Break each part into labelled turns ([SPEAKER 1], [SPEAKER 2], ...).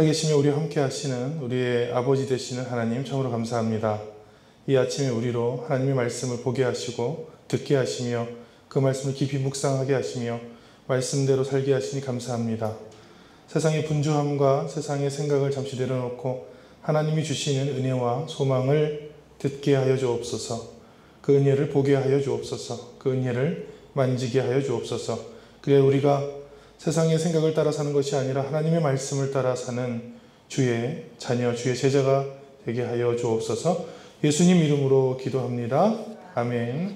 [SPEAKER 1] 살아계시며 우리와 함께 하시는 우리의 아버지 되시는 하나님 참으로 감사합니다. 이 아침에 우리로 하나님의 말씀을 보게 하시고 듣게 하시며 그 말씀을 깊이 묵상하게 하시며 말씀대로 살게 하시니 감사합니다. 세상의 분주함과 세상의 생각을 잠시 내려놓고 하나님이 주시는 은혜와 소망을 듣게 하여 주옵소서. 그 은혜를 보게 하여 주옵소서. 그 은혜를 만지게 하여 주옵소서. 그래야 우리가 세상의 생각을 따라 사는 것이 아니라 하나님의 말씀을 따라 사는 주의 자녀, 주의 제자가 되게 하여 주옵소서. 예수님 이름으로 기도합니다. 아멘.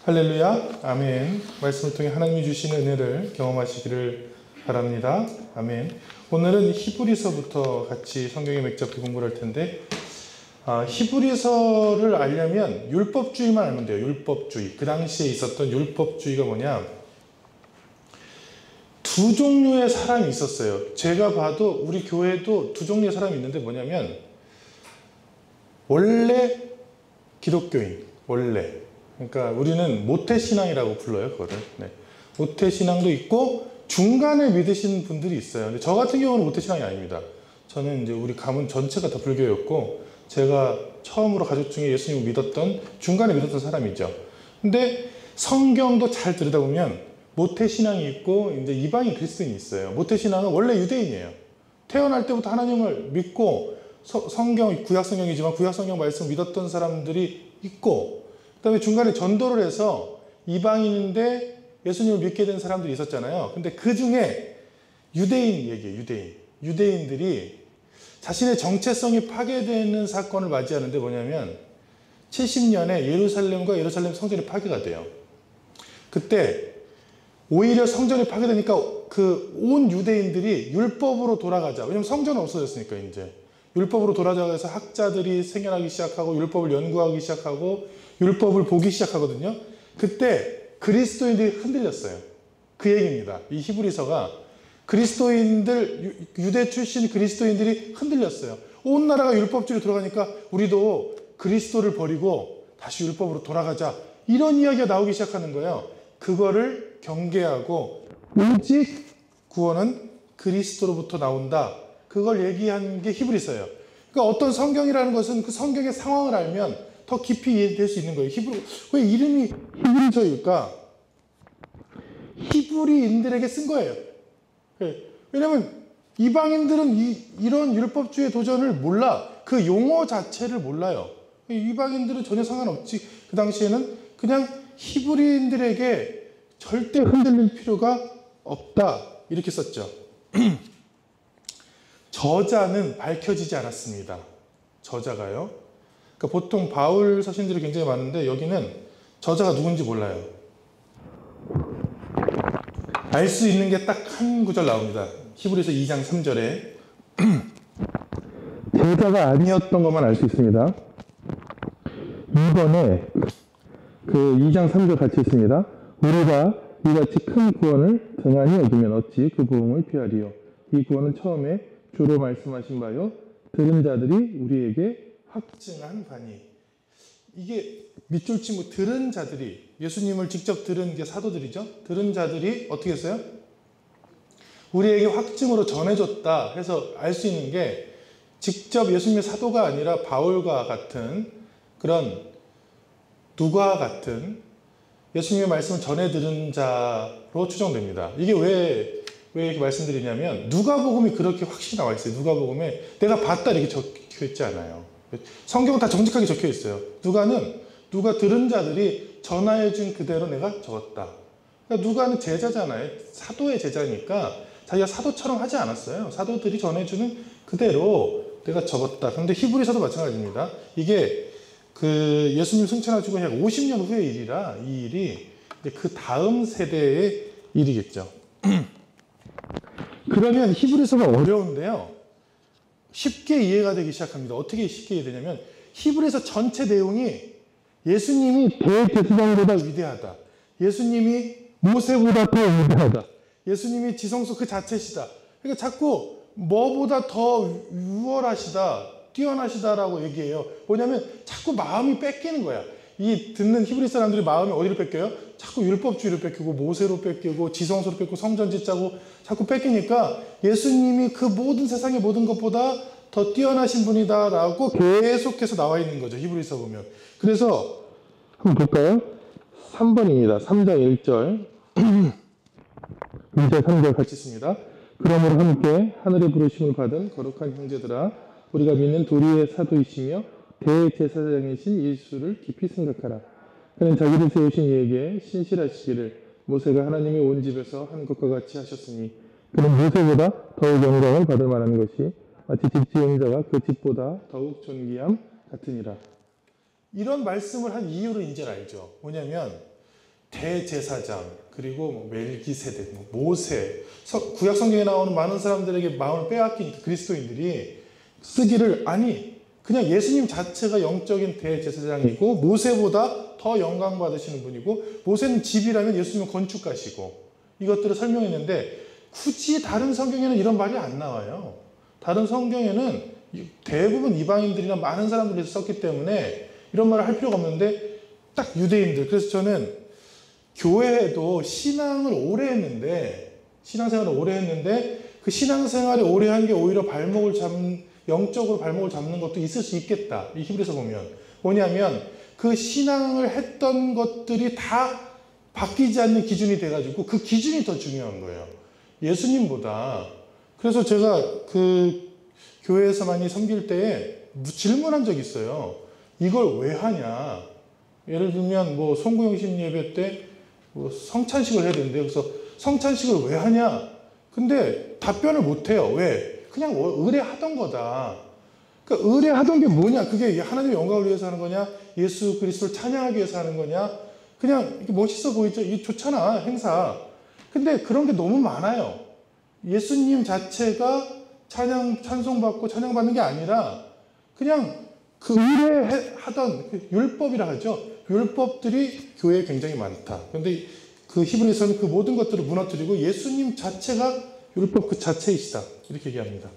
[SPEAKER 1] 할렐루야. 아멘. 말씀을 통해 하나님이 주시는 은혜를 경험하시기를 바랍니다. 아멘. 오늘은 히브리서부터 같이 성경의 맥잡기 공부를 할 텐데 히브리서를 알려면 율법주의만 알면 돼요. 율법주의. 그 당시에 있었던 율법주의가 뭐냐? 두 종류의 사람이 있었어요. 제가 봐도 우리 교회도 두 종류의 사람이 있는데 뭐냐면 원래 기독교인, 원래. 그러니까 우리는 모태신앙이라고 불러요, 그거를. 네. 모태신앙도 있고 중간에 믿으시는 분들이 있어요. 근데 저 같은 경우는 모태신앙이 아닙니다. 저는 이제 우리 가문 전체가 다 불교였고 제가 처음으로 가족 중에 예수님을 믿었던 중간에 믿었던 사람이죠. 근데 성경도 잘 들여다보면 모태신앙이 있고 이제 이방인 그리스도인이 있어요. 모태신앙은 원래 유대인이에요. 태어날 때부터 하나님을 믿고 성경, 구약성경이지만 구약성경 말씀을 믿었던 사람들이 있고 그 다음에 중간에 전도를 해서 이방인인데 예수님을 믿게 된 사람들이 있었잖아요. 근데 그 중에 유대인 얘기예요. 유대인들이 자신의 정체성이 파괴되는 사건을 맞이하는데 뭐냐면 70년에 예루살렘과 예루살렘 성전이 파괴가 돼요. 그때 오히려 성전이 파괴되니까 그 온 유대인들이 율법으로 돌아가자. 왜냐면 성전은 없어졌으니까 이제. 율법으로 돌아가자 해서 학자들이 생겨나기 시작하고 율법을 연구하기 시작하고 율법을 보기 시작하거든요. 그때 그리스도인들이 흔들렸어요. 그 얘기입니다. 이 히브리서가 그리스도인들, 유대 출신 그리스도인들이 흔들렸어요. 온 나라가 율법주의로 돌아가니까 우리도 그리스도를 버리고 다시 율법으로 돌아가자. 이런 이야기가 나오기 시작하는 거예요. 그거를 경계하고 오직 구원은 그리스도로부터 나온다. 그걸 얘기한 게 히브리서예요. 그러니까 어떤 성경이라는 것은 그 성경의 상황을 알면 더 깊이 이해될 수 있는 거예요. 왜 이름이 히브리서일까? 히브리인들에게 쓴 거예요. 왜냐면 이방인들은 이런 율법주의 도전을 몰라. 그 용어 자체를 몰라요. 이방인들은 전혀 상관없지. 그 당시에는 그냥 히브리인들에게 절대 흔들릴 필요가 없다. 이렇게 썼죠. 저자는 밝혀지지 않았습니다. 저자가요. 그러니까 보통 바울 서신들이 굉장히 많은데 여기는 저자가 누군지 몰라요. 알 수 있는 게 딱 한 구절 나옵니다. 히브리서 2장 3절에 제자가 아니었던 것만 알 수 있습니다. 이번에 그 2장 3절 같이 있습니다. 우리가 이같이 큰 구원을 등한히 얻으면 어찌 그 부흥을 피하리요. 이 구원은 처음에 주로 말씀하신 바요 들은 자들이 우리에게 확증한 바니. 이게 밑줄치고 들은 자들이 예수님을 직접 들은 게 사도들이죠. 들은 자들이 어떻게 했어요? 우리에게 확증으로 전해줬다 해서 알 수 있는 게 직접 예수님의 사도가 아니라 바울과 같은 그런 누가 같은 예수님의 말씀을 전해 들은 자로 추정됩니다. 이게 왜 이렇게 말씀드리냐면 누가복음이 그렇게 확실히 나와 있어요. 누가복음에 내가 봤다 이렇게 적혀 있지 않아요. 성경은 다 정직하게 적혀 있어요. 누가 들은 자들이 전하여 준 그대로 내가 적었다. 그러니까 누가는 제자잖아요. 사도의 제자니까 자기가 사도처럼 하지 않았어요. 사도들이 전해주는 그대로 내가 적었다. 그런데 히브리서도 마찬가지입니다. 이게 그 예수님 승천하시고 약 50년 후의 일이라 이 일이 그 다음 세대의 일이겠죠. 그러면 히브리서가 어려운데요. 쉽게 이해가 되기 시작합니다. 어떻게 쉽게 이해되냐면 히브리서 전체 내용이 예수님이 대제사장보다 위대하다. 예수님이 모세보다 더 위대하다. 예수님이 지성소 그 자체시다. 그러니까 자꾸 뭐보다 더 유월하시다, 뛰어나시다라고 얘기해요. 뭐냐면 자꾸 마음이 뺏기는 거야. 이 듣는 히브리 사람들이 마음이 어디로 뺏겨요? 자꾸 율법주의로 뺏기고 모세로 뺏기고 지성소로 뺏기고 성전짓 짜고 자꾸 뺏기니까 예수님이 그 모든 세상의 모든 것보다 더 뛰어나신 분이다라고 계속해서 나와 있는 거죠. 히브리서 보면. 그래서 한번 볼까요? 3번입니다. 3장 1절 2절 3절 같이 있습니다. 그러므로 함께 하늘의 부르심을 받은 거룩한 형제들아 우리가 믿는 도리의 사도이시며 대제사장이신 예수를 깊이 생각하라. 그는 자기를 세우신 이에게 신실하시기를 모세가 하나님의 온 집에서 한 것과 같이 하셨으니 그는 모세보다 더욱 영광을 받을 만한 것이 마치 집 지은 자가 그 집보다 더욱 존귀함 같으니라. 이런 말씀을 한 이유를 이제 알죠. 뭐냐면 대제사장 그리고 멜기세덱, 모세, 구약 성경에 나오는 많은 사람들에게 마음을 빼앗긴 그리스도인들이 쓰기를 아니 그냥 예수님 자체가 영적인 대제사장이고 모세보다 더 영광 받으시는 분이고 모세는 집이라면 예수님은 건축가시고 이것들을 설명했는데 굳이 다른 성경에는 이런 말이 안 나와요. 다른 성경에는 대부분 이방인들이나 많은 사람들이 썼기 때문에 이런 말을 할 필요가 없는데 딱 유대인들. 그래서 저는 교회에도 신앙을 오래 했는데 신앙생활을 오래 했는데 그 신앙생활을 오래 한 게 오히려 영적으로 발목을 잡는 것도 있을 수 있겠다. 이 히브리서 보면 뭐냐면 그 신앙을 했던 것들이 다 바뀌지 않는 기준이 돼가지고 그 기준이 더 중요한 거예요. 예수님보다. 그래서 제가 그 교회에서 많이 섬길 때에 질문한 적이 있어요. 이걸 왜 하냐? 예를 들면 뭐 송구영신 예배 때 뭐 성찬식을 해야 되는데 그래서 성찬식을 왜 하냐? 근데 답변을 못 해요. 왜? 그냥 의뢰하던 거다. 그러니까 의뢰하던 게 뭐냐? 그게 하나님의 영광을 위해서 하는 거냐? 예수 그리스도를 찬양하기 위해서 하는 거냐? 그냥 멋있어 보이죠? 이게 좋잖아, 행사. 근데 그런 게 너무 많아요. 예수님 자체가 찬송받고 찬양받는 게 아니라 그냥 그 의뢰하던 그 율법이라 하죠. 율법들이 교회에 굉장히 많다. 그런데 그 히브리서는 그 모든 것들을 무너뜨리고 예수님 자체가 율법 그 자체이시다. 이렇게 얘기합니다.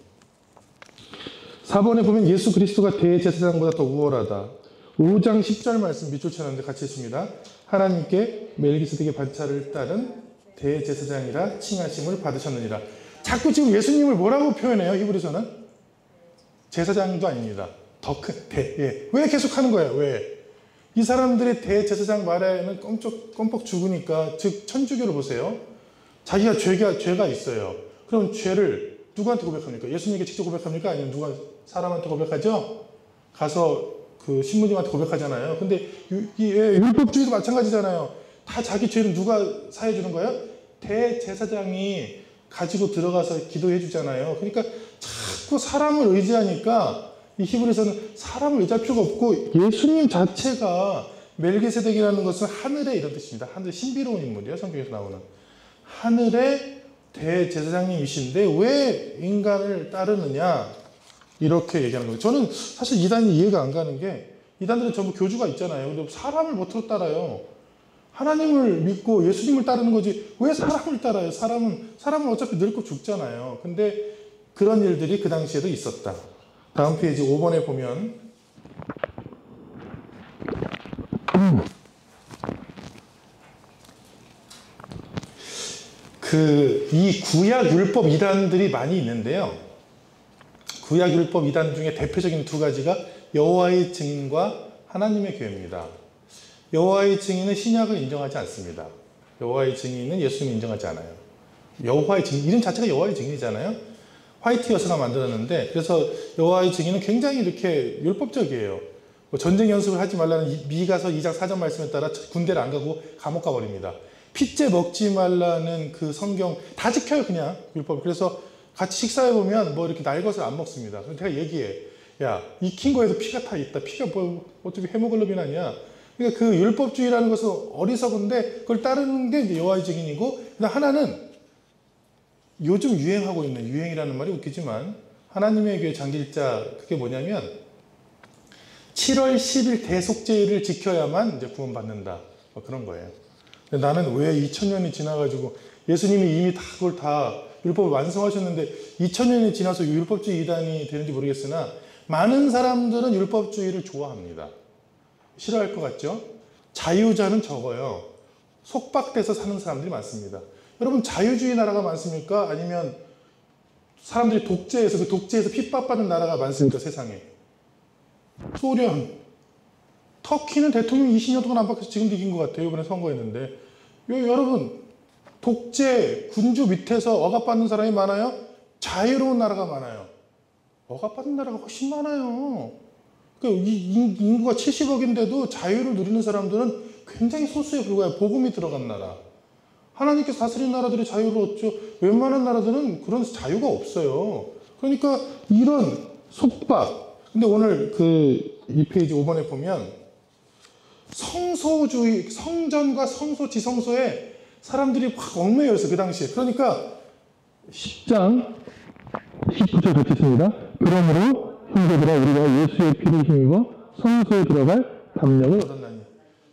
[SPEAKER 1] 4번에 보면 예수 그리스도가 대제사장보다 더 우월하다. 5장 10절 말씀 밑줄 쳐놨는데 같이 있습니다. 하나님께 멜기세덱의 반차를 따른 대제사장이라 칭하심을 받으셨느니라. 자꾸 지금 예수님을 뭐라고 표현해요? 히브리서는? 제사장도 아닙니다. 더 큰 예. 왜 계속 하는 거예요? 왜? 이 사람들의 대제사장 말에는 껌뻑 죽으니까 즉 천주교를 보세요. 자기가 죄가 있어요. 그럼 죄를 누구한테 고백합니까? 예수님에게 직접 고백합니까? 아니면 누가 사람한테 고백하죠? 가서 그 신부님한테 고백하잖아요. 근데 율법주의도 마찬가지잖아요. 다 자기 죄를 누가 사해 주는 거예요? 대제사장이 가지고 들어가서 기도해 주잖아요. 그러니까 자꾸 사람을 의지하니까 이 히브리서는 사람을 의지할 필요가 없고 예수님 자체가 멜기세덱이라는 것은 하늘의 이런 뜻입니다. 하늘 신비로운 인물이에요. 성경에서 나오는. 하늘의 대제사장님이신데 왜 인간을 따르느냐 이렇게 얘기하는 거예요. 저는 사실 이단이 이해가 안 가는 게 이단들은 전부 교주가 있잖아요. 근데 사람을 뭐로 따라요? 하나님을 믿고 예수님을 따르는 거지 왜 사람을 따라요? 사람은 어차피 늙고 죽잖아요. 근데 그런 일들이 그 당시에도 있었다. 다음 페이지 5번에 보면 이 구약 율법 이단들이 많이 있는데요. 구약 율법 이단 중에 대표적인 두 가지가 여호와의 증인과 하나님의 교회입니다. 여호와의 증인은 신약을 인정하지 않습니다. 여호와의 증인은 예수님을 인정하지 않아요. 여호와의 증인, 이름 자체가 여호와의 증인이잖아요. 화이트 여사가 만들었는데 그래서 여호와의 증인은 굉장히 이렇게 율법적이에요. 뭐 전쟁 연습을 하지 말라는 미가서 2장 4절 말씀에 따라 군대를 안 가고 감옥 가버립니다. 핏째 먹지 말라는 그 성경 다 지켜요. 그냥 율법. 그래서 같이 식사해 보면 뭐 이렇게 날 것을 안 먹습니다. 그래서 내가 얘기해. 야, 익힌 거에도 피가 다 있다. 피가 뭐 어차피 헤모글로빈 아니야. 그러니까 그 율법주의라는 것은 어리석은데 그걸 따르는 게 여호와의 증인이고 하나는 요즘 유행하고 있는 유행이라는 말이 웃기지만 하나님의 교회 장길자 그게 뭐냐면 7월 10일 대속죄일을 지켜야만 이제 구원받는다. 뭐 그런 거예요. 근데 나는 왜 2000년이 지나가지고 예수님이 이미 다 그걸 다 율법을 완성하셨는데 2000년이 지나서 율법주의 이단이 되는지 모르겠으나 많은 사람들은 율법주의를 좋아합니다. 싫어할 것 같죠? 자유자는 적어요. 속박돼서 사는 사람들이 많습니다. 여러분 자유주의 나라가 많습니까? 아니면 사람들이 독재에서 그 독재에서 핍박받는 나라가 많습니까? 세상에. 소련, 터키는 대통령 20년 동안 안 바뀌어서 지금도 이긴 것 같아요. 이번에 선거했는데. 여러분 독재, 군주 밑에서 억압받는 사람이 많아요? 자유로운 나라가 많아요. 억압받는 나라가 훨씬 많아요. 그러니까 인구가 70억인데도 자유를 누리는 사람들은 굉장히 소수에 불과해요. 복음이 들어간 나라. 하나님께서 다스리는 나라들이 자유를 얻죠. 웬만한 나라들은 그런 자유가 없어요. 그러니까 이런 속박. 근데 오늘 이 페이지 5번에 보면 성소주의, 성전과 성소, 지성소에 사람들이 확 얽매여 있어요. 그 당시에. 그러니까 10장 19절 같이 있습니다. 그러므로 형제들아 우리가 예수의 피를 힘입어 성소에 들어갈 담력을 얻었나니.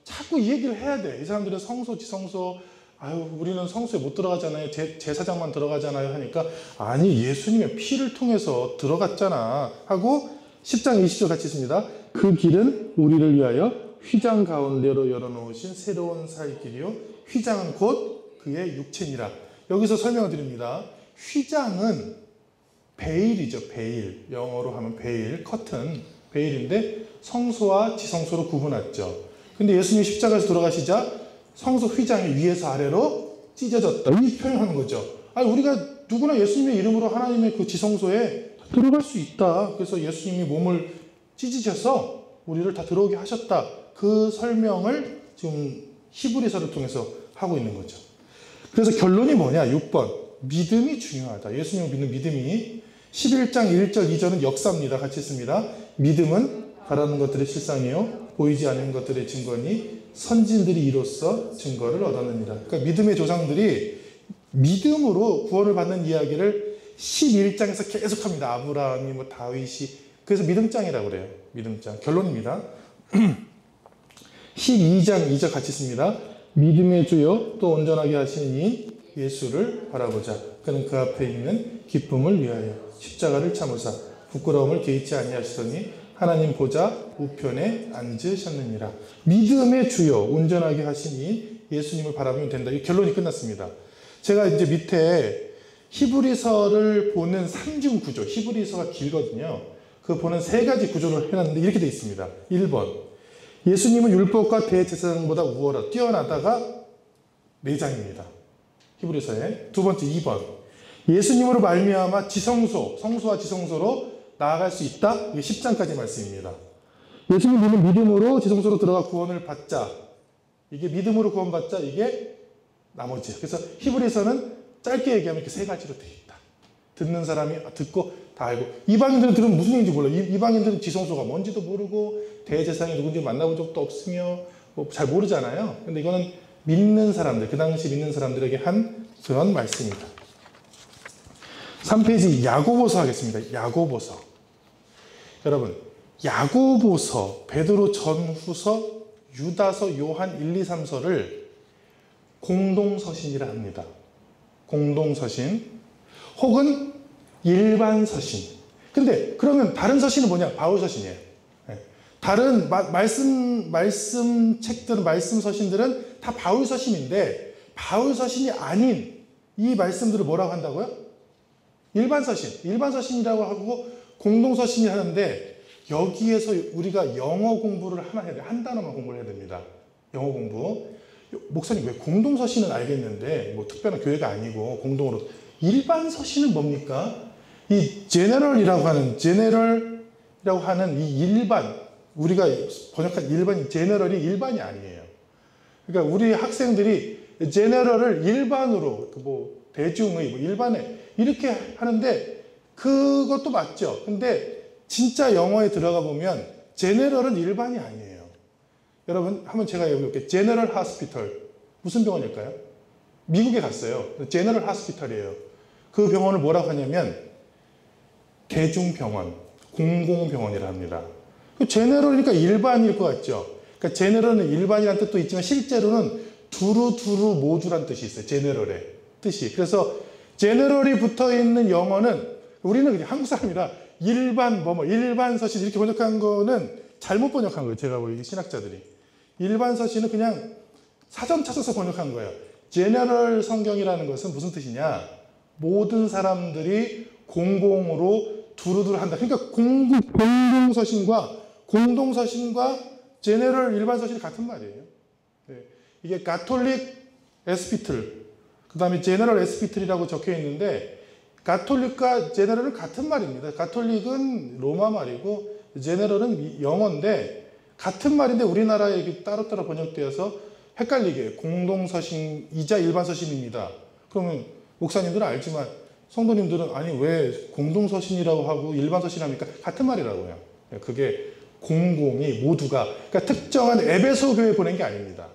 [SPEAKER 1] 자꾸 이 얘기를 해야 돼. 이 사람들은 성소, 지성소, 아유 우리는 성소에 못 들어가잖아요. 제사장만 들어가잖아요. 하니까 아니 예수님의 피를 통해서 들어갔잖아 하고 10장 20절 같이 있습니다. 그 길은 우리를 위하여 휘장 가운데로 열어놓으신 새로운 살 길이요 휘장은 곧 그의 육체니라. 여기서 설명을 드립니다. 휘장은 베일이죠. 베일. 영어로 하면 베일, 커튼, 베일인데 성소와 지성소로 구분했죠. 근데 예수님이 십자가에서 돌아가시자 성소 휘장이 위에서 아래로 찢어졌다. 이 표현하는 거죠. 아니 우리가 누구나 예수님의 이름으로 하나님의 그 지성소에 들어갈 수 있다. 그래서 예수님이 몸을 찢으셔서 우리를 다 들어오게 하셨다. 그 설명을 지금 히브리서를 통해서 하고 있는 거죠. 그래서 결론이 뭐냐? 6번. 믿음이 중요하다. 예수님을 믿는 믿음이 11장 1절 2절은 역사입니다. 같이 있습니다. 믿음은 바라는 것들의 실상이요 보이지 않는 것들의 증거니 선진들이 이로써 증거를 얻었느니라. 그러니까 믿음의 조상들이 믿음으로 구원을 받는 이야기를 11장에서 계속합니다. 아브라함이 뭐 다윗이 그래서 믿음장이라고 그래요. 믿음장. 결론입니다. 12장 2절 같이 있습니다. 믿음의 주요 또 온전하게 하시는 이 예수를 바라보자. 그는 그 앞에 있는 기쁨을 위하여 십자가를 참으사 부끄러움을 개의치 아니하시더니 하나님 보좌 우편에 앉으셨느니라. 믿음의 주요 온전하게 하시니 예수님을 바라보면 된다. 이 결론이 끝났습니다. 제가 이제 밑에 히브리서를 보는 3중 구조, 히브리서가 길거든요. 그 보는 세 가지 구조를 해놨는데 이렇게 되어 있습니다. 1번, 예수님은 율법과 대제사장보다 우월하다, 뛰어나다가 4장입니다. 히브리서에. 두 번째, 2번, 예수님으로 말미암아 지성소, 성소와 지성소로 나아갈 수 있다. 이게 10장까지 말씀입니다. 예수님 믿음으로 지성소로 들어가 구원을 받자. 이게 믿음으로 구원받자. 이게 나머지. 그래서 히브리서는 짧게 얘기하면 이렇게 세 가지로 되어 있다. 듣는 사람이 듣고 다 알고. 이방인들은 들으면 무슨 얘기인지 몰라요. 이방인들은 지성소가 뭔지도 모르고 대제사장이 누군지 만나본 적도 없으며 뭐 잘 모르잖아요. 근데 이거는 믿는 사람들, 그 당시 믿는 사람들에게 한 그런 말씀입니다. 3페이지 야고보서 하겠습니다. 야고보서. 여러분, 야고보서, 베드로 전후서, 유다서, 요한 1, 2, 3서를 공동서신이라 합니다. 공동서신 혹은 일반서신. 근데 그러면 다른 서신은 뭐냐? 바울서신이에요. 다른 말씀 책들은, 말씀 서신들은 다 바울서신인데 바울서신이 아닌 이 말씀들을 뭐라고 한다고요? 일반서신. 일반서신이라고 하고 공동서신이 하는데 여기에서 우리가 영어 공부를 하나 해야 돼요. 한 단어만 공부를 해야 됩니다. 영어 공부. 목사님 왜 공동서신은 알겠는데 뭐 특별한 교회가 아니고 공동으로 일반서신은 뭡니까? 이 제너럴이라고 하는 이 일반, 우리가 번역한 일반이 제너럴이 일반이 아니에요. 그러니까 우리 학생들이 제너럴을 일반으로 뭐 대중의 뭐 일반에 이렇게 하는데 그것도 맞죠. 근데 진짜 영어에 들어가 보면 제너럴은 일반이 아니에요. 여러분 한번 제가 여기 제너럴 하스피털 무슨 병원일까요? 미국에 갔어요. 제너럴 하스피털이에요. 그 병원을 뭐라고 하냐면 대중병원, 공공병원이라 합니다. 제너럴이니까 일반일 것 같죠. 그러니까 제너럴은 일반이라는 뜻도 있지만 실제로는 두루 모두란 뜻이 있어요. 제너럴의 뜻이. 그래서 제너럴이 붙어 있는 영어는 우리는 그냥 한국 사람이라 일반 일반 서신 이렇게 번역한 거는 잘못 번역한 거예요. 제가 보기에 신학자들이. 일반 서신은 그냥 사전 찾아서 번역한 거예요. 제너럴 성경이라는 것은 무슨 뜻이냐? 모든 사람들이 공공으로 두루두루 한다. 그러니까 공동서신과 제너럴 일반 서신이 같은 말이에요. 네. 이게 가톨릭 에스피틀, 그 다음에 제너럴 에스피틀이라고 적혀 있는데, 가톨릭과 제너럴은 같은 말입니다. 가톨릭은 로마 말이고, 제너럴은 영어인데, 같은 말인데 우리나라에 따로따로 번역되어서 헷갈리게 해요. 공동서신이자 일반서신입니다. 그러면 목사님들은 알지만 성도님들은 아니 왜 공동서신이라고 하고 일반서신합니까? 같은 말이라고요. 그게 공공이 모두가, 그러니까 특정한 에베소 교회에 보낸 게 아닙니다.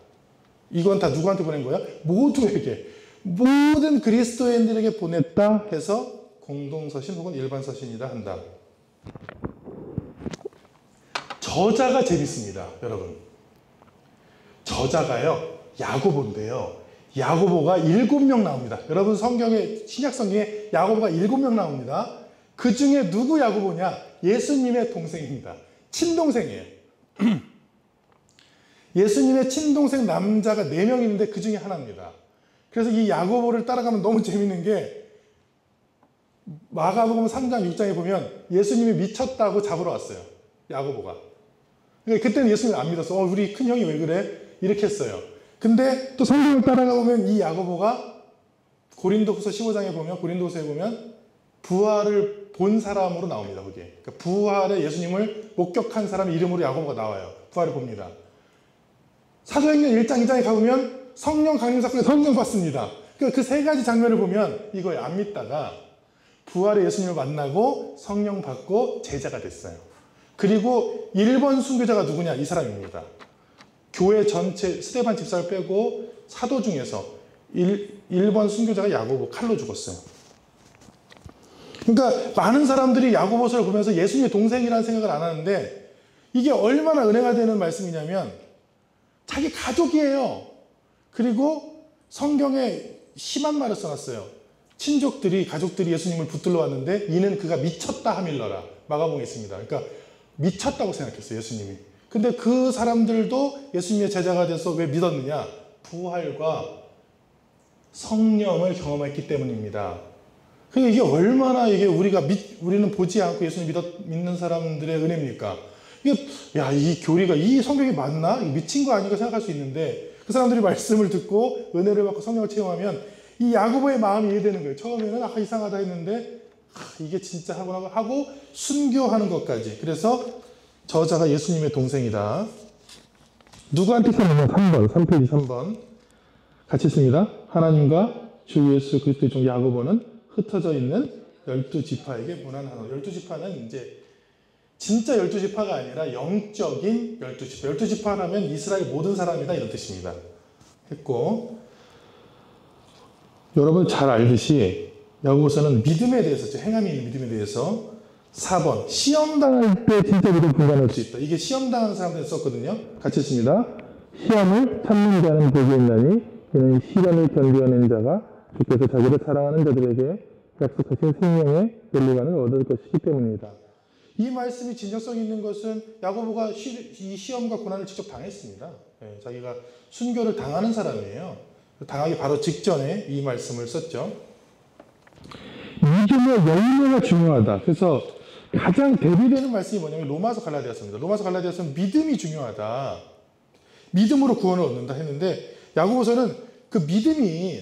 [SPEAKER 1] 이건 다 누구한테 보낸 거야? 모두에게, 모든 그리스도인들에게 보냈다 해서 공동서신 혹은 일반서신이다 한다. 저자가 재밌습니다, 여러분. 저자가요, 야고보인데요. 야고보가 7명 나옵니다. 여러분 성경에, 신약 성경에 야고보가 7명 나옵니다. 그 중에 누구 야고보냐? 예수님의 동생입니다. 친동생이에요. 예수님의 친동생 남자가 4명 있는데 그 중에 하나입니다. 그래서 이 야고보를 따라가면 너무 재밌는 게, 마가복음 3장 6장에 보면 예수님이 미쳤다고 잡으러 왔어요, 야고보가. 그러니까 그때는 예수님을 안 믿었어. 우리 큰 형이 왜 그래? 이렇게 했어요. 근데 또 성경을 따라가 보면 이 야고보가 고린도후서 15장에 보면, 고린도후서에 보면 부활을 본 사람으로 나옵니다. 거기에. 그러니까 부활의 예수님을 목격한 사람 이름으로 야고보가 나와요. 부활을 봅니다. 사도행전 1장 2장에 가보면 성령 강림 사건에 성령 받습니다. 그러니까 그 세 가지 장면을 보면 이거에 안 믿다가 부활의 예수님을 만나고 성령 받고 제자가 됐어요. 그리고 1번 순교자가 누구냐? 이 사람입니다. 교회 전체 스데반 집사를 빼고 사도 중에서 1번 순교자가 야고보, 칼로 죽었어요. 그러니까 많은 사람들이 야고보서를 보면서 예수님의 동생이라는 생각을 안 하는데, 이게 얼마나 은혜가 되는 말씀이냐면 자기 가족이에요. 그리고 성경에 심한 말을 써놨어요. 친족들이, 가족들이 예수님을 붙들러 왔는데 이는 그가 미쳤다 하밀러라. 마가복음에 있습니다. 그러니까 미쳤다고 생각했어요, 예수님이. 근데 그 사람들도 예수님의 제자가 돼서 왜 믿었느냐? 부활과 성령을 경험했기 때문입니다. 그러니까 이게 얼마나 우리는 보지 않고 예수님 믿는 사람들의 은혜입니까? 이 교리가, 이 성경이 맞나? 미친 거 아닌가 생각할 수 있는데, 그 사람들이 말씀을 듣고 은혜를 받고 성령을 체험하면 이 야고보의 마음이 이해되는 거예요. 처음에는 이상하다 했는데 이게 진짜 하고 순교하는 것까지. 그래서 저자가 예수님의 동생이다. 누구한테 썼느냐? 3페이지 3번. 같이 있습니다. 하나님과 주 예수 그리스도의 종 야고보는 흩어져 있는 12지파에게 보낸 하나. 12지파는 이제 진짜 12지파가 아니라 영적인 12지파. 12지파라면 이스라엘 모든 사람이다, 이런 뜻입니다. 했고, 여러분 잘 알듯이 야고보서는 믿음에 대해서, 행함이 있는 믿음에 대해서 4번, 시험당할 때 진짜 믿음 분간할 수 있다. 이게 시험당하는 사람들이 썼거든요. 같이 있습니다. 시험을 참는 자는 복이 있나니 이는 시련을 견디어낸 자가 주께서 자기를 사랑하는 자들에게 약속하신 생명의 멸류관을 얻을 것이기 때문이다. 이 말씀이 진정성 있는 것은 야고보가 이 시험과 고난을 직접 당했습니다. 자기가 순교를 당하는 사람이에요. 당하기 바로 직전에 이 말씀을 썼죠. 믿음의 열매가 중요하다. 그래서 가장 대비되는 말씀이 뭐냐면 로마서 갈라디아서입니다. 로마서 갈라디아서는 믿음이 중요하다. 믿음으로 구원을 얻는다 했는데, 야고보서는 그 믿음이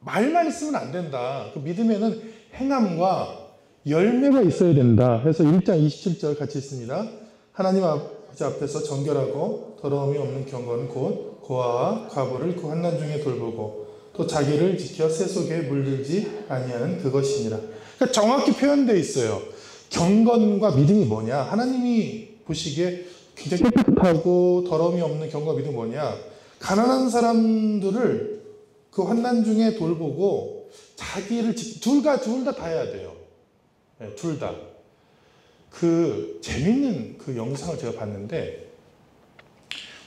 [SPEAKER 1] 말만 있으면 안 된다. 그 믿음에는 행함과 열매가 있어야 된다 해서 1장 27절 같이 있습니다. 하나님 아버지 앞에서 정결하고 더러움이 없는 경건은 곧 고아와 과부를 그 환난 중에 돌보고 또 자기를 지켜 새 속에 물들지 아니하는 그것이니라. 그러니까 정확히 표현되어 있어요. 경건과 믿음이 뭐냐? 하나님이 보시기에 굉장히 깨끗하고 더러움이 없는 경건과 믿음이 뭐냐? 가난한 사람들을 그 환난 중에 돌보고 자기를 둘 다 해야 돼요. 네, 둘 다. 재밌는 그 영상을 제가 봤는데,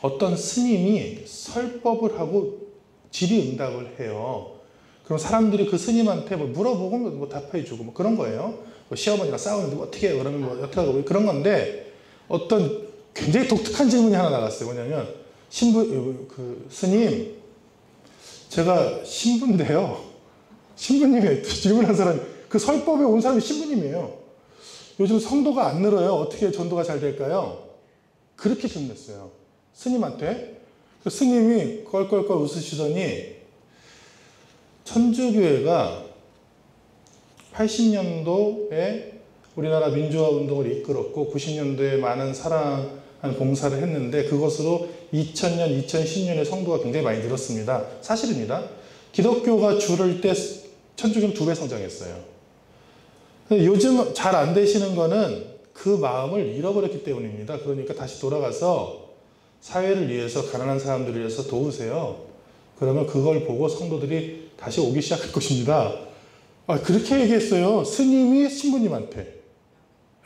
[SPEAKER 1] 어떤 스님이 설법을 하고 질의응답을 해요. 그럼 사람들이 그 스님한테 물어보고 답해주고 그런 거예요. 시어머니랑 싸우는데 어떻게 해요? 그러면 어떻게 하고 그런 건데, 어떤 굉장히 독특한 질문이 하나 나갔어요. 뭐냐면 스님, 제가 신부인데요. 신부님이 질문한 사람이, 그 설법에 온 사람이 신부님이에요. 요즘 성도가 안 늘어요. 어떻게 전도가 잘 될까요? 그렇게 질문했어요. 스님한테. 그 스님이 껄껄껄 웃으시더니 천주교회가 80년도에 우리나라 민주화 운동을 이끌었고 90년도에 많은 사랑한 봉사를 했는데 그것으로 2000년, 2010년에 성도가 굉장히 많이 늘었습니다. 사실입니다. 기독교가 줄을 때 천주교는 2배 성장했어요. 요즘 잘 안 되시는 거는 그 마음을 잃어버렸기 때문입니다. 그러니까 다시 돌아가서 사회를 위해서, 가난한 사람들을 위해서 도우세요. 그러면 그걸 보고 성도들이 다시 오기 시작할 것입니다. 그렇게 얘기했어요. 스님이 신부님한테.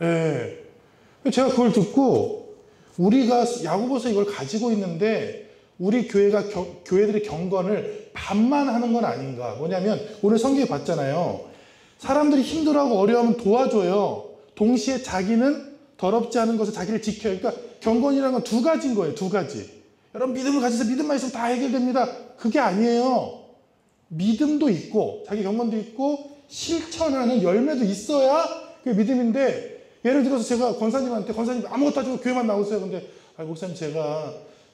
[SPEAKER 1] 예. 제가 그걸 듣고 우리가 야고보서 이걸 가지고 있는데 우리 교회들의 경건을 반만 하는 건 아닌가. 뭐냐면 오늘 성경에 봤잖아요. 사람들이 힘들어하고 어려워하면 도와줘요. 동시에 자기는 더럽지 않은 것을 자기를 지켜요. 그러니까 경건이라는 건 2가지인 거예요. 2가지. 여러분 믿음을 가지서 믿음만 있으면 다 해결됩니다. 그게 아니에요. 믿음도 있고 자기 경건도 있고 실천하는 열매도 있어야 그게 믿음인데, 예를 들어서 제가 권사님 아무것도 하지 말고 교회만 나오세요. 근데 목사님 제가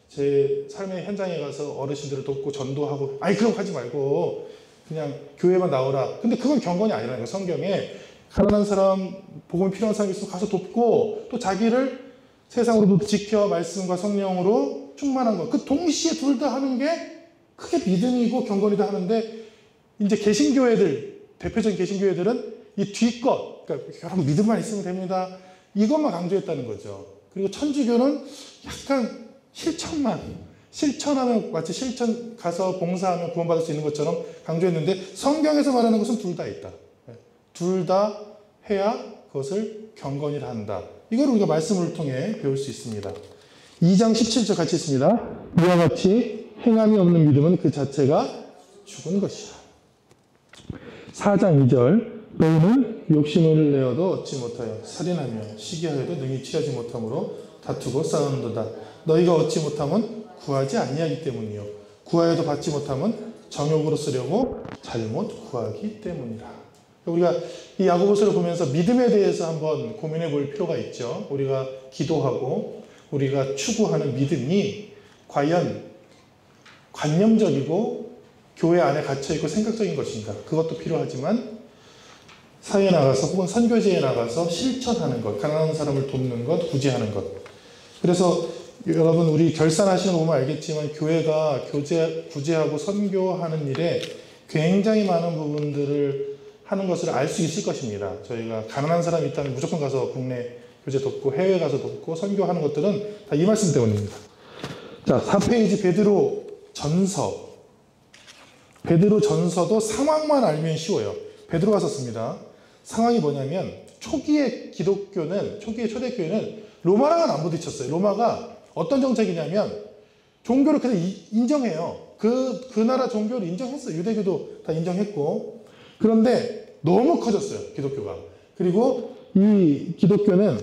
[SPEAKER 1] 제 삶의 현장에 가서 어르신들을 돕고 전도하고, 그럼 하지 말고 그냥 교회만 나오라. 근데 그건 경건이 아니라는 거예요. 성경에 가난한 사람, 복음이 필요한 사람이 있으면 가서 돕고 또 자기를 세상으로부터 지켜 말씀과 성령으로 충만한 것. 그 동시에 둘 다 하는 게 크게 믿음이고 경건이다 하는데, 이제 개신교회들, 대표적인 개신교회들은 이 뒷것, 그러니까 여러분 믿음만 있으면 됩니다. 이것만 강조했다는 거죠. 그리고 천주교는 약간 실천하면 마치 실천 가서 봉사하면 구원받을 수 있는 것처럼 강조했는데, 성경에서 말하는 것은 둘 다 있다. 둘 다 해야 그것을 경건이라 한다. 이걸 우리가 말씀을 통해 배울 수 있습니다. 2장 17절 같이 있습니다. 이와 같이 행함이 없는 믿음은 그 자체가 죽은 것이다. 4장 2절 너희는 욕심을 내어도 얻지 못하여 살인하며 시기하여도 능히 취하지 못함으로 다투고 싸우는도다. 너희가 얻지 못하면 구하지 아니하기 때문이요 구하여도 받지 못하면 정욕으로 쓰려고 잘못 구하기 때문이라. 우리가 이 야고보서를 보면서 믿음에 대해서 한번 고민해 볼 필요가 있죠. 우리가 기도하고 우리가 추구하는 믿음이 과연 관념적이고 교회 안에 갇혀있고 생각적인 것인가. 그것도 필요하지만 사회에 나가서 혹은 선교지에 나가서 실천하는 것, 가난한 사람을 돕는 것, 구제하는 것. 그래서 여러분 우리 결산하시는 거 보면 알겠지만 교회가 구제하고 선교하는 일에 굉장히 많은 부분들을 하는 것을 알 수 있을 것입니다. 저희가 가난한 사람이 있다면 무조건 가서 국내 교제 돕고 해외 가서 돕고 선교하는 것들은 다 이 말씀 때문입니다. 자, 4페이지 베드로 전서. 베드로 전서도 상황만 알면 쉬워요. 베드로가 썼습니다. 상황이 뭐냐면 초기의 기독교는, 초기의 초대교회는 로마랑은 안 부딪혔어요. 로마가 어떤 정책이냐면 종교를 그냥 인정해요. 그 나라 종교를 인정했어요. 유대교도 다 인정했고. 그런데 너무 커졌어요. 기독교가. 그리고 이 기독교는,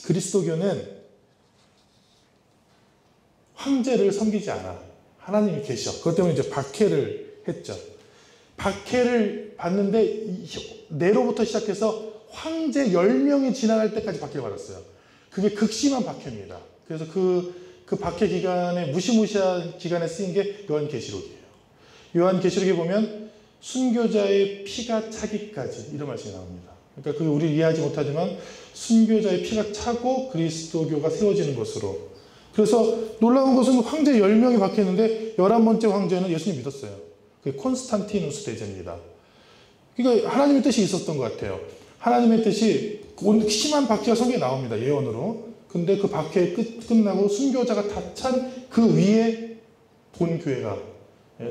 [SPEAKER 1] 그리스도교는 황제를 섬기지 않아. 하나님이 계셔. 그것 때문에 이제 박해를 했죠. 박해를 받는데 네로부터 시작해서 황제 10명이 지나갈 때까지 박해를 받았어요. 그게 극심한 박해입니다. 그래서 그 박해 기간에 무시무시한 기간에 쓰인 게 요한계시록이에요. 요한계시록에 보면 순교자의 피가 차기까지 이런 말씀이 나옵니다. 그러니까 그게 우리 이해하지 못하지만 순교자의 피가 차고 그리스도교가 세워지는 것으로. 그래서 놀라운 것은 황제 10명이 박혔는데 11번째 황제는 예수님 믿었어요. 그게 콘스탄티누스 대제입니다. 그러니까 하나님의 뜻이 있었던 것 같아요. 하나님의 뜻이 심한 박해가 성경에 나옵니다. 예언으로. 근데 그 박해 끝나고 순교자가 다 찬 그 위에 본교회가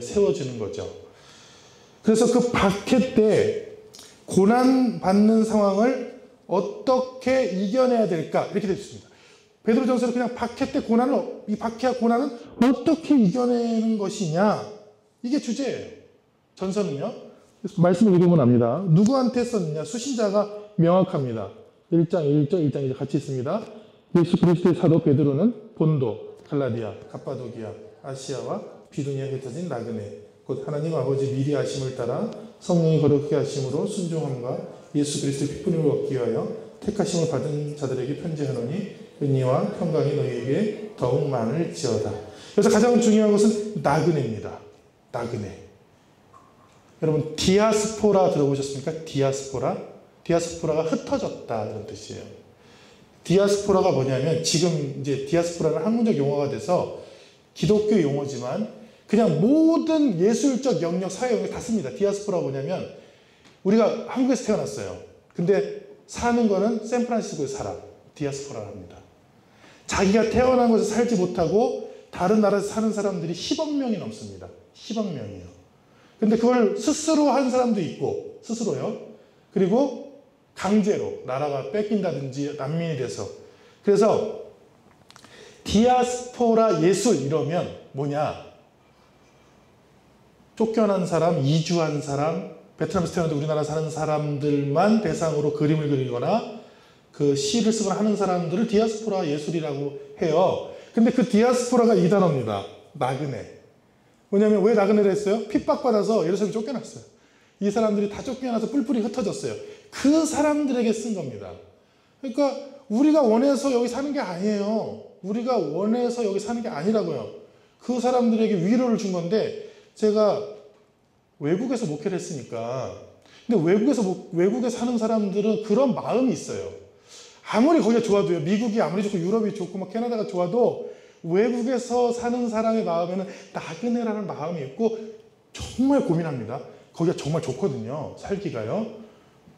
[SPEAKER 1] 세워지는 거죠. 그래서 그 박해 때 고난받는 상황을 어떻게 이겨내야 될까? 이렇게 되어 있습니다. 베드로전서는 그냥 박해 때 이 박해와 고난은 어떻게 이겨내는 것이냐? 이게 주제예요. 전서는요. 말씀을 읽으면 압니다. 누구한테 썼느냐? 수신자가 명확합니다. 1장 1절, 1장 2절 같이 있습니다. 예수 그리스도의 사도 베드로는 본도, 갈라디아, 갑바도기아, 아시아와 비두니아에 흩어진 나그네, 곧 하나님 아버지 미리 아심을 따라 성령이 거룩하게 하심으로 순종함과 예수 그리스도의 핏부림을 얻기 위하여 택하심을 받은 자들에게 편지하노니 은혜와 평강이 너희에게 더욱 많을지어다. 그래서 가장 중요한 것은 나그네입니다. 나그네. 여러분 디아스포라 들어보셨습니까? 디아스포라? 디아스포라가 흩어졌다 이런 뜻이에요. 디아스포라가 뭐냐면 지금 이제 디아스포라는 학문적 용어가 돼서 기독교 용어지만 그냥 모든 예술적 영역, 사회 영역 다 씁니다. 디아스포라가 뭐냐면 우리가 한국에서 태어났어요. 근데 사는 거는 샌프란시스코에 살아. 디아스포라를 합니다. 자기가 태어난 곳에 살지 못하고 다른 나라에서 사는 사람들이 10억 명이 넘습니다. 10억 명이에요. 근데 그걸 스스로 한 사람도 있고, 스스로요. 그리고 강제로 나라가 뺏긴다든지 난민이 돼서. 그래서 디아스포라 예술 이러면 뭐냐? 쫓겨난 사람, 이주한 사람, 베트남에서 태어났는데 우리나라 사는 사람들만 대상으로 그림을 그리거나 그 시를 쓰거나 하는 사람들을 디아스포라 예술이라고 해요. 근데 그 디아스포라가 이 단어입니다. 나그네. 뭐냐면 왜 나그네를 했어요? 핍박받아서 예루살렘에 쫓겨났어요. 이 사람들이 다 쫓겨나서 뿔뿔이 흩어졌어요. 그 사람들에게 쓴 겁니다. 그러니까 우리가 원해서 여기 사는 게 아니에요. 우리가 원해서 여기 사는 게 아니라고요. 그 사람들에게 위로를 준 건데 제가 외국에서 목회를 했으니까 근데 외국에 사는 사람들은 그런 마음이 있어요. 아무리 거기가 좋아도요. 미국이 아무리 좋고 유럽이 좋고 막 캐나다가 좋아도 외국에서 사는 사람의 마음에는 나그네라는 마음이 있고 정말 고민합니다. 거기가 정말 좋거든요. 살기가요.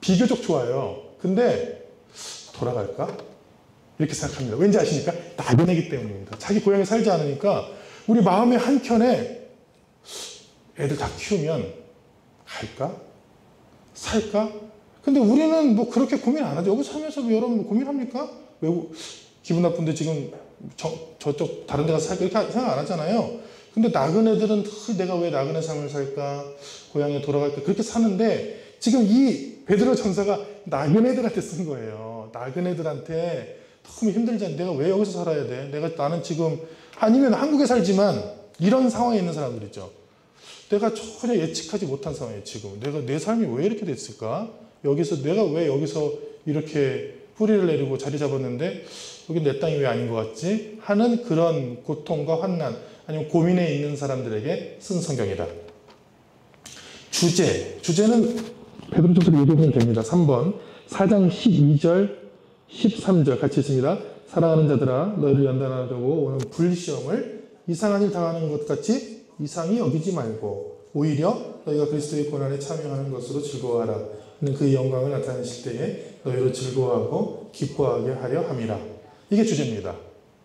[SPEAKER 1] 비교적 좋아요. 근데 돌아갈까? 이렇게 생각합니다. 왠지 아십니까? 나그네이기 때문입니다. 자기 고향에 살지 않으니까 우리 마음의 한켠에 애들 다 키우면 갈까? 살까? 근데 우리는 뭐 그렇게 고민 안 하죠. 여기 살면서 여러분 뭐 고민합니까? 외국 기분 나쁜데 지금 저쪽 다른 데 가서 살까? 이렇게 생각 안 하잖아요. 근데 나그네들은 내가 왜 나그네 삶을 살까? 고향에 돌아갈까? 그렇게 사는데 지금 이 베드로 전서가 나그네들한테 쓴 거예요. 나그네들한테 너무 힘들잖아. 내가 왜 여기서 살아야 돼? 나는 지금 아니면 한국에 살지만 이런 상황에 있는 사람들 있죠. 내가 전혀 예측하지 못한 상황이에요. 지금 내 삶이 왜 이렇게 됐을까? 내가 왜 여기서 이렇게 뿌리를 내리고 자리 잡았는데 여기 내 땅이 왜 아닌 것 같지? 하는 그런 고통과 환난 아니면 고민에 있는 사람들에게 쓴 성경이다. 주제는 베드로전서를 읽으면 됩니다. 3번 4장 12절 13절 같이 있습니다. 사랑하는 자들아 너희를 연단하려고 오는 불시험을 이상한 일 당하는 것 같이 이상히 여기지 말고 오히려 너희가 그리스도의 고난에 참여하는 것으로 즐거워하라. 이는 그의 영광을 나타내실 때에 너희로 즐거워하고 기뻐하게 하려 함이라. 이게 주제입니다.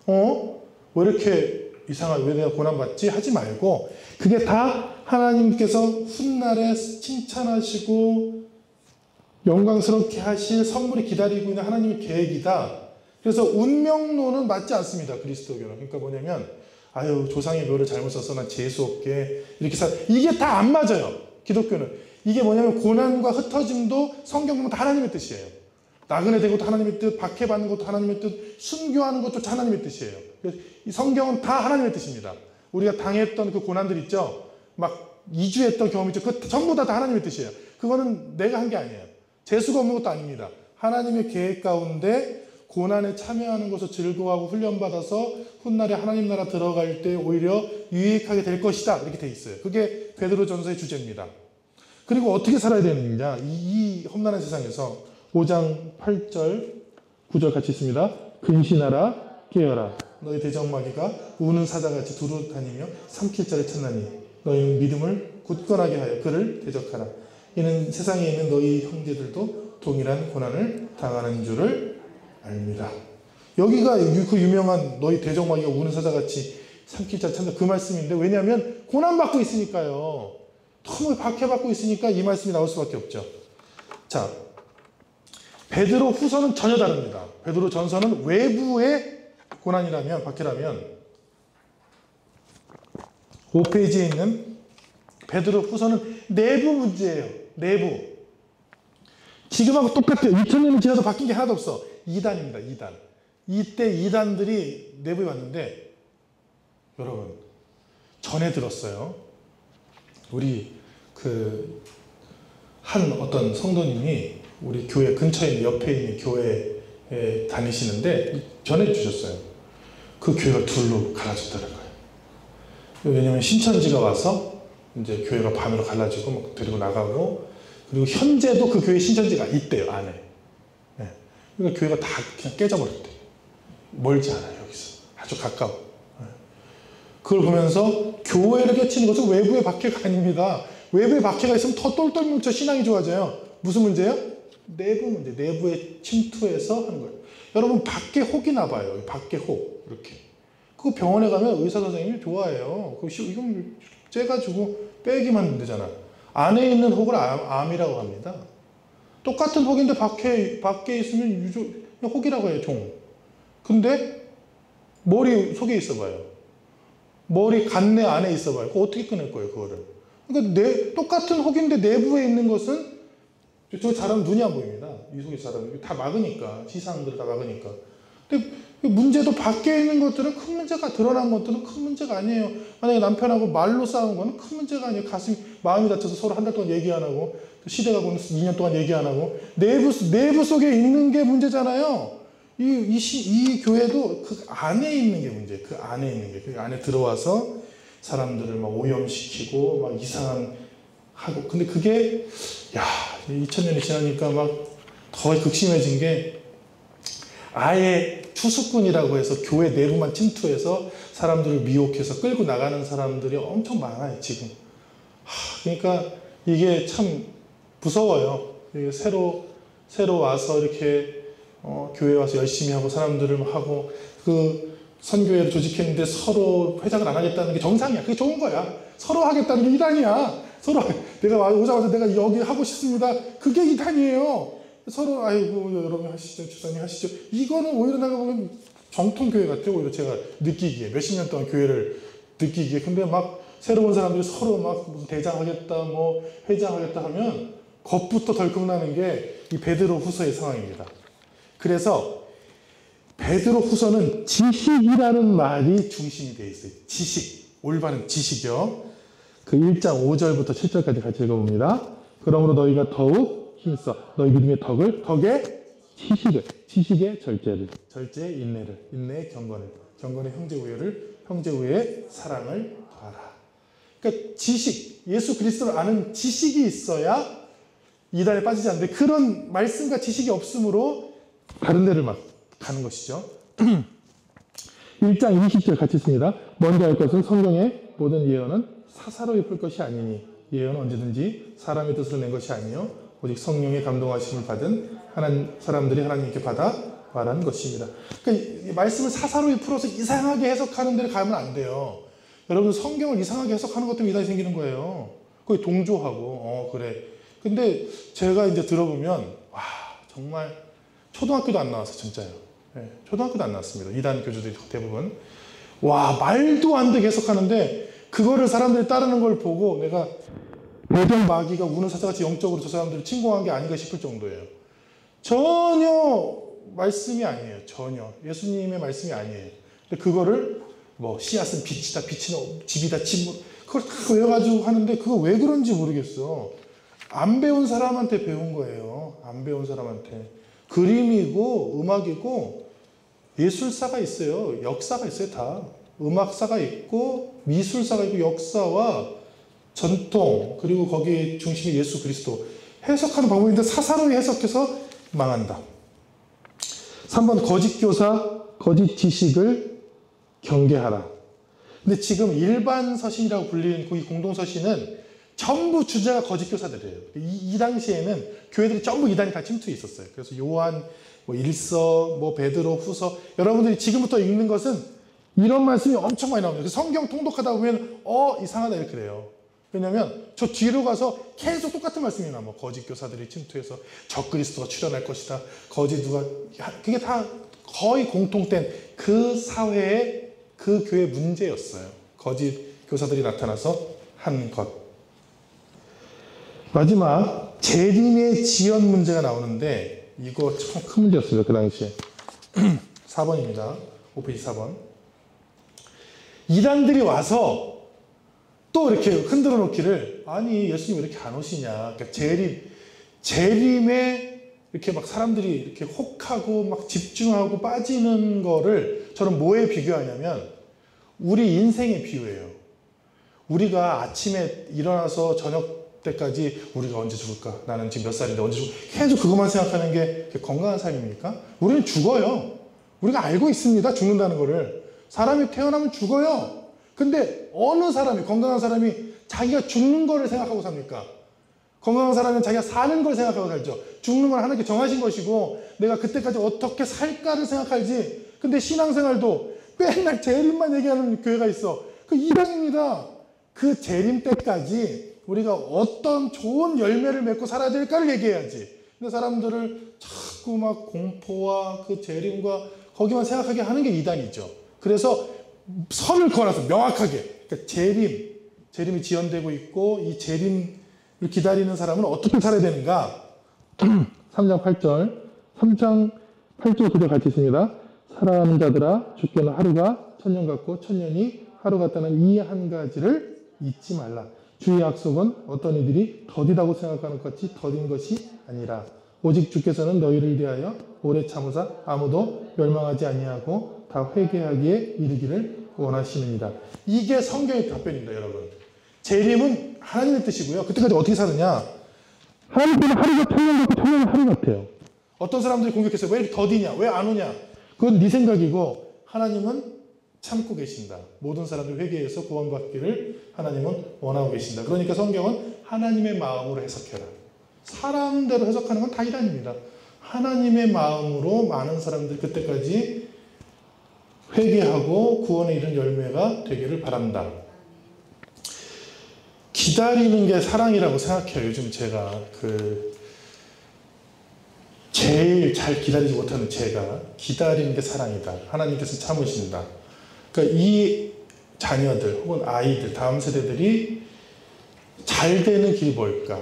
[SPEAKER 1] 왜 이렇게 왜 내가 고난받지? 하지 말고 그게 다 하나님께서 훗날에 칭찬하시고 영광스럽게 하실 선물이 기다리고 있는 하나님의 계획이다. 그래서 운명론은 맞지 않습니다. 그리스도교는. 그러니까 뭐냐면 조상의 묘를 잘못 써서 난 재수없게 이렇게 이게 다 안 맞아요. 기독교는. 이게 뭐냐면 고난과 흩어짐도 성경 보면 다 하나님의 뜻이에요. 나그네 된 것도 하나님의 뜻, 박해받는 것도 하나님의 뜻, 순교하는 것도 하나님의 뜻이에요. 그래서 이 성경은 다 하나님의 뜻입니다. 우리가 당했던 그 고난들 있죠? 막 이주했던 경험 있죠? 그 전부 다 하나님의 뜻이에요. 그거는 내가 한 게 아니에요. 재수가 없는 것도 아닙니다. 하나님의 계획 가운데 고난에 참여하는 것을 즐거워하고 훈련받아서 훗날에 하나님 나라 들어갈 때 오히려 유익하게 될 것이다. 이렇게 돼 있어요. 그게 베드로전서의 주제입니다. 그리고 어떻게 살아야 되느냐. 이 험난한 세상에서 5장 8절 9절 같이 있습니다. 근신하라 깨어라. 너희 대적마귀가 우는 사자같이 두루 다니며 삼킬 자를 찾나니 너희는 믿음을 굳건하게 하여 그를 대적하라. 이는 세상에 있는 너희 형제들도 동일한 고난을 당하는 줄을 압니다. 여기가 그 유명한 너희 대적마귀가 우는 사자같이 삼킬 자를 찾나 그 말씀인데 왜냐하면 고난받고 있으니까요. 너무 박해받고 있으니까 이 말씀이 나올 수밖에 없죠. 자, 베드로 후서는 전혀 다릅니다. 베드로 전서는 외부의 고난이라면, 박해라면 5페이지에 있는 베드로 후서는 내부 문제예요. 내부. 지금하고 똑같아요. 2000년이 지나도 바뀐 게 하나도 없어. 이단입니다. 이단. 이때 이단들이 내부에 왔는데 여러분 전에 들었어요. 우리 한 어떤 성도님이 우리 교회 근처에 있는 옆에 있는 교회에 다니시는데 전해 주셨어요. 그 교회가 둘로 갈라졌다는 거예요. 왜냐면 신천지가 와서 이제 교회가 반으로 갈라지고 막 데리고 나가고, 그리고 현재도 그 교회 신천지가 있대요, 안에. 네. 그러니까 교회가 다 그냥 깨져버렸대. 멀지 않아요, 여기서. 아주 가까워. 네. 그걸 보면서 교회를 깨치는 것은 외부의 박해가 아닙니다. 외부의 박해가 있으면 더 똘똘 뭉쳐 신앙이 좋아져요. 무슨 문제예요? 내부 문제, 내부에 침투해서 하는 거예요. 여러분 밖에 혹이 나봐요. 밖에 혹 이렇게. 그거 병원에 가면 의사 선생님이 좋아해요. 이건 째가지고 빼기만 되잖아. 안에 있는 혹을 암이라고 합니다. 똑같은 혹인데 밖에 있으면 그냥 혹이라고 해요, 종. 근데 머리 속에 있어봐요. 머리 간내 안에 있어봐요. 그거 어떻게 끊을 거예요, 그거를? 그러니까 똑같은 혹인데 내부에 있는 것은 저 사람 눈이 안 보입니다. 이 속에 사람 다 막으니까, 시상들을 다 막으니까. 근데 문제도 밖에 있는 것들은 큰 문제가, 드러난 것들은 큰 문제가 아니에요. 만약에 남편하고 말로 싸운 거는 큰 문제가 아니에요. 마음이 다쳐서 서로 한 달 동안 얘기 안 하고, 시대가 보면 2년 동안 얘기 안 하고, 내부 속에 있는 게 문제잖아요. 이 교회도 그 안에 있는 게 문제예요. 그 안에 있는 게. 그 안에 들어와서 사람들을 막 오염시키고, 막 이상한 하고. 근데 그게, 2000년이 지나니까 막 더 극심해진 게, 아예 투수꾼이라고 해서 교회 내부만 침투해서 사람들을 미혹해서 끌고 나가는 사람들이 엄청 많아요, 지금. 그러니까 이게 참 무서워요. 이게 새로 와서 이렇게 교회 와서 열심히 하고 사람들을 하고, 그 선교회를 조직했는데 서로 회장을 안 하겠다는 게 정상이야. 그게 좋은 거야. 서로 하겠다는 게 이단이야. 서로 내가 오자마자 내가 여기 하고 싶습니다. 그게 이단이에요. 서로 아이고 여러분 하시죠, 주사님 하시죠. 이거는 오히려 내가 보면 정통교회 같아요. 오히려 제가 느끼기에 몇십 년 동안 교회를 느끼기에. 근데 막 새로운 사람들이 서로 막 무슨 대장하겠다, 뭐 회장하겠다 하면 겁부터 덜컥 나는 게 이 베드로 후서의 상황입니다. 그래서 베드로 후서는 지식이라는 말이 중심이 되어 있어요. 지식, 올바른 지식이요. 그 1장 5절부터 7절까지 같이 읽어봅니다. 그러므로 너희가 더욱 힘써 너희 믿음의 덕의 지식의 절제를, 절제의 인내를, 인내의 경건을, 경건의 형제 우애의 사랑을 봐라. 그러니까 지식, 예수 그리스도를 아는 지식이 있어야 이단에 빠지지 않는데, 그런 말씀과 지식이 없으므로 다른 데를 막 가는 것이죠. 1장 20절 같이 있습니다. 먼저 할 것은 성경의 모든 예언은 사사로이 풀 것이 아니니, 예언은 언제든지 사람의 뜻으로 낸 것이 아니요 오직 성령의 감동하심을 받은 사람들이 하나님께 받아 말하는 것입니다. 그러니까 이 말씀을 사사로이 풀어서 이상하게 해석하는 데를 가면 안 돼요. 여러분 성경을 이상하게 해석하는 것 때문에 이단이 생기는 거예요. 거기 동조하고 그래. 근데 제가 이제 들어보면 와 정말 초등학교도 안 나왔어 진짜요. 네, 초등학교도 안 나왔습니다. 이단 교주들이 대부분 와 말도 안 되게 해석하는데, 그거를 사람들이 따르는 걸 보고 내가 배경 마귀가 우는 사자같이 영적으로 저 사람들을 침공한 게 아닌가 싶을 정도예요. 전혀 말씀이 아니에요. 전혀 예수님의 말씀이 아니에요. 근데 그거를 뭐 씨앗은 빛이다, 빛은 집이다, 집, 그걸 다 외워가지고 하는데 그거 왜 그런지 모르겠어. 안 배운 사람한테 배운 거예요. 안 배운 사람한테. 그림이고 음악이고 예술사가 있어요. 역사가 있어요. 다. 음악사가 있고 미술사가 있고 역사와 전통, 그리고 거기 중심이 예수 그리스도. 해석하는 방법인데 사사로이 해석해서 망한다. 3번 거짓 교사, 거짓 지식을 경계하라. 근데 지금 일반 서신이라고 불리는 이 공동서신은 전부 주제가 거짓 교사들이에요. 이 당시에는 교회들이 전부 이단이 다 침투해 있었어요. 그래서 요한, 뭐 일서, 뭐 베드로, 후서, 여러분들이 지금부터 읽는 것은 이런 말씀이 엄청 많이 나옵니다. 성경 통독하다 보면 이상하다 이렇게 돼요. 왜냐면 저 뒤로 가서 계속 똑같은 말씀이 나와. 뭐 거짓 교사들이 침투해서 적그리스도가 출현할 것이다. 그게 다 거의 공통된 그 사회의 그 교회 문제였어요. 거짓 교사들이 나타나서 한 것. 마지막 재림의 지연 문제가 나오는데 이거 참 큰 문제였어요. 그 당시에. 4번입니다. 5페이지 4번. 이단들이 와서 또 이렇게 흔들어 놓기를, 아니 예수님 왜 이렇게 안 오시냐. 그러니까 재림에 이렇게 막 사람들이 이렇게 혹하고 막 집중하고 빠지는 거를 저는 뭐에 비교하냐면 우리 인생에 비유해요. 우리가 아침에 일어나서 저녁 때까지 우리가 언제 죽을까? 나는 지금 몇 살인데 언제 죽을까? 계속 그것만 생각하는 게 건강한 삶입니까? 우리는 죽어요. 우리가 알고 있습니다. 죽는다는 거를. 사람이 태어나면 죽어요. 근데 어느 사람이, 건강한 사람이 자기가 죽는 거를 생각하고 삽니까? 건강한 사람은 자기가 사는 걸 생각하고 살죠. 죽는 건 하나님께 정하신 것이고 내가 그때까지 어떻게 살까를 생각하지. 근데 신앙생활도 맨날 재림만 얘기하는 교회가 있어. 그 이단입니다. 그 재림 때까지 우리가 어떤 좋은 열매를 맺고 살아야 될까를 얘기해야지. 근데 사람들을 자꾸 막 공포와 그 재림과 거기만 생각하게 하는 게 이단이죠. 그래서 선을 그어놔서 명확하게, 그러니까 재림이 지연되고 있고 이 재림을 기다리는 사람은 어떻게 살아야 되는가? 3장 8절, 3장 8절 9절 같이 있습니다. 사랑하는 자들아, 주께는 하루가 천년 같고 천년이 하루 같다는 이 한 가지를 잊지 말라. 주의 약속은 어떤 이들이 더디다고 생각하는 것 같이 더딘 것이 아니라 오직 주께서는 너희를 위하여 오래 참으사 아무도 멸망하지 아니하고 다 회개하기에 이르기를 원하시느니라. 이게 성경의 답변입니다, 여러분. 재림은 하나님의 뜻이고요. 그때까지 어떻게 사느냐? 하나님께는 하루가 천년 같고 천년이 하루 같아요. 어떤 사람들이 공격했어요. 왜 이렇게 더디냐? 왜 안 오냐? 그건 네 생각이고 하나님은 참고 계신다. 모든 사람들 회개해서 구원받기를 하나님은 원하고 계신다. 그러니까 성경은 하나님의 마음으로 해석해라. 사람대로 해석하는 건 다 이단입니다. 하나님의 마음으로 많은 사람들 그때까지 회개하고 구원에 이른 열매가 되기를 바란다. 기다리는 게 사랑이라고 생각해요. 요즘 제가 제일 잘 기다리지 못하는 제가 기다리는 게 사랑이다. 하나님께서 참으신다. 그러니까 이 자녀들 혹은 아이들, 다음 세대들이 잘 되는 길이 뭘까?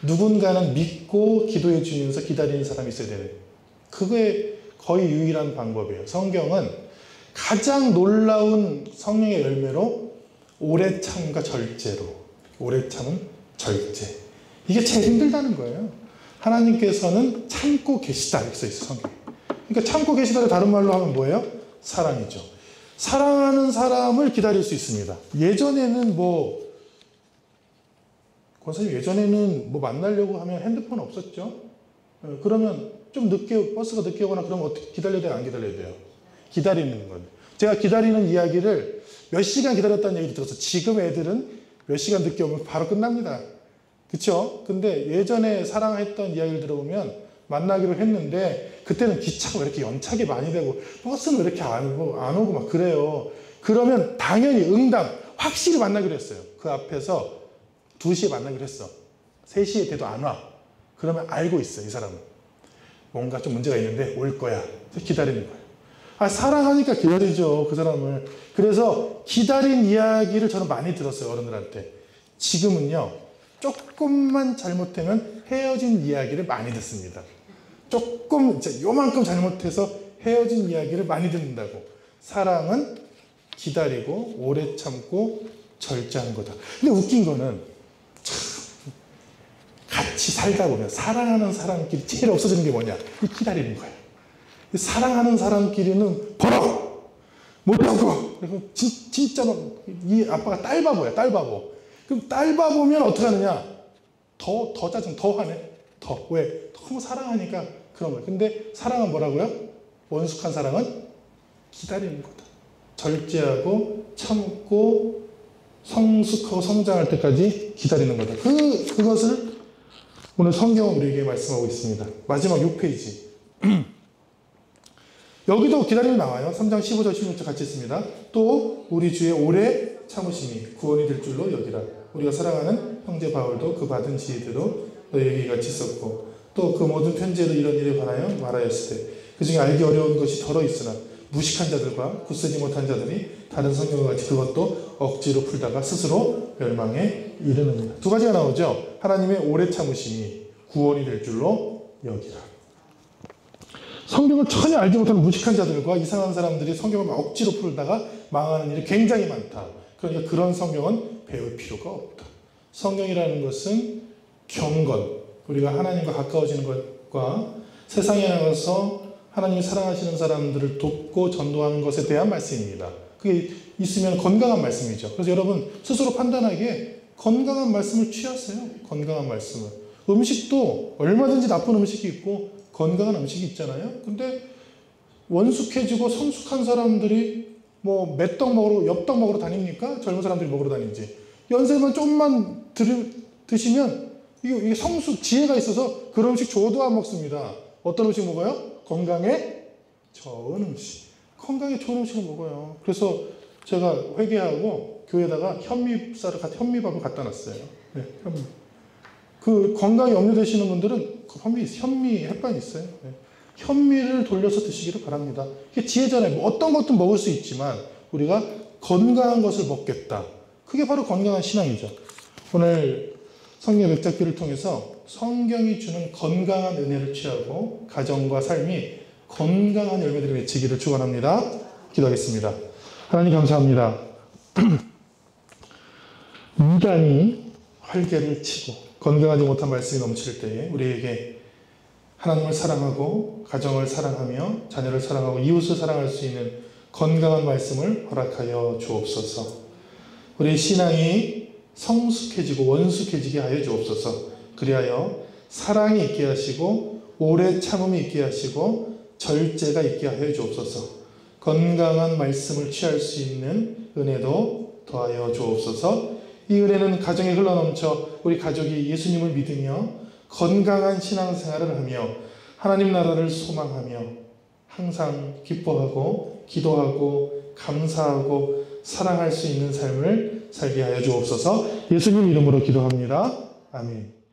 [SPEAKER 1] 누군가는 믿고 기도해 주면서 기다리는 사람이 있어야 되는, 그게 거의 유일한 방법이에요. 성경은 가장 놀라운 성령의 열매로 오래 참과 절제로, 오래 참은 절제, 이게 제일 힘들다는 거예요. 하나님께서는 참고 계시다 이렇게 써 있어요, 성경에. 그러니까 참고 계시다를 다른 말로 하면 뭐예요? 사랑이죠. 사랑하는 사람을 기다릴 수 있습니다. 예전에는 권사님 예전에는 만나려고 하면 핸드폰 없었죠? 그러면 좀 늦게, 버스가 늦게 오거나 그러면 어떻게 기다려야 돼요? 안 기다려야 돼요? 기다리는 건데. 제가 기다리는 이야기를 몇 시간 기다렸다는 얘기를 들어서 지금 애들은 몇 시간 늦게 오면 바로 끝납니다. 그쵸? 근데 예전에 사랑했던 이야기를 들어보면 만나기로 했는데 그때는 기차가 왜 이렇게 연착이 많이 되고 버스는 왜 이렇게 안 오고 막 그래요. 그러면 당연히 응당, 확실히 만나기로 했어요. 그 앞에서 2시에 만나기로 했어. 3시에 돼도 안 와. 그러면 알고 있어, 이 사람은. 뭔가 좀 문제가 있는데 올 거야. 기다리는 거예요. 사랑하니까 기다리죠, 그 사람을. 그래서 기다린 이야기를 저는 많이 들었어요, 어른들한테. 지금은요, 조금만 잘못하면 헤어진 이야기를 많이 듣습니다. 조금, 요만큼 잘못해서 헤어진 이야기를 많이 듣는다고. 사랑은 기다리고 오래 참고 절제하는 거다. 근데 웃긴 거는 참 같이 살다 보면 사랑하는 사람끼리 제일 없어지는 게 뭐냐? 이 기다리는 거예요. 사랑하는 사람끼리는 벌어! 못하고! 그리고 진짜 막 이 아빠가 딸바보야, 딸바보. 그럼 딸바보면 어떻게 하느냐? 더 짜증, 더 화내. 더. 왜? 너무 사랑하니까 그런 거예요. 근데 사랑은 뭐라고요? 원숙한 사랑은 기다리는 거다. 절제하고 참고 성숙하고 성장할 때까지 기다리는 거다. 그것을 오늘 성경은 우리에게 말씀하고 있습니다. 마지막 6페이지. 여기도 기다림이 나와요. 3장 15절 16절 같이 있습니다. 또 우리 주의 오래 참으심이 구원이 될 줄로 여기라. 우리가 사랑하는 형제 바울도 그 받은 지혜대로 너희에게 같이 썼고 또 그 모든 편지에도 이런 일에 관하여 말하였을 때 그 중에 알기 어려운 것이 더러 있으나 무식한 자들과 굳세지 못한 자들이 다른 성경과 같이 그것도 억지로 풀다가 스스로 멸망에 이르느니라. 두 가지가 나오죠. 하나님의 오래 참으심이 구원이 될 줄로 여기라. 성경을 전혀 알지 못하는 무식한 자들과 이상한 사람들이 성경을 막 억지로 풀다가 망하는 일이 굉장히 많다. 그러니까 그런 성경은 배울 필요가 없다. 성경이라는 것은 경건, 우리가 하나님과 가까워지는 것과 세상에 나가서 하나님이 사랑하시는 사람들을 돕고 전도하는 것에 대한 말씀입니다. 그게 있으면 건강한 말씀이죠. 그래서 여러분 스스로 판단하기에 건강한 말씀을 취하세요. 건강한 말씀을. 음식도 얼마든지 나쁜 음식이 있고 건강한 음식이 있잖아요. 근데 원숙해지고 성숙한 사람들이 뭐 맷떡 먹으러, 엽떡 먹으러 다닙니까? 젊은 사람들이 먹으러 다니지. 연세만 좀만 드시면 이게 성숙, 지혜가 있어서 그런 음식 줘도 안 먹습니다. 어떤 음식 먹어요? 건강에 좋은 음식. 건강에 좋은 음식을 먹어요. 그래서 제가 회개하고 교회에다가 현미밥을 갖다 놨어요. 네, 현미. 그 건강에 염려되시는 분들은 현미 햇반이 있어요. 네. 현미를 돌려서 드시기를 바랍니다. 이게 지혜잖아요. 뭐 어떤 것도 먹을 수 있지만 우리가 건강한 것을 먹겠다. 그게 바로 건강한 신앙이죠. 오늘 성경 맥잡기를 통해서 성경이 주는 건강한 은혜를 취하고 가정과 삶이 건강한 열매들을 맺히기를 축원합니다. 기도하겠습니다. 하나님 감사합니다. 인간이 활개를 치고 건강하지 못한 말씀이 넘칠 때에 우리에게 하나님을 사랑하고 가정을 사랑하며 자녀를 사랑하고 이웃을 사랑할 수 있는 건강한 말씀을 허락하여 주옵소서. 우리 신앙이 성숙해지고 원숙해지게 하여 주옵소서. 그리하여 사랑이 있게 하시고 오래 참음이 있게 하시고 절제가 있게 하여 주옵소서. 건강한 말씀을 취할 수 있는 은혜도 더하여 주옵소서. 이 은혜는 가정에 흘러넘쳐 우리 가족이 예수님을 믿으며 건강한 신앙생활을 하며 하나님 나라를 소망하며 항상 기뻐하고 기도하고 감사하고 사랑할 수 있는 삶을 살게 하여 주옵소서. 예수님 이름으로 기도합니다. 아멘.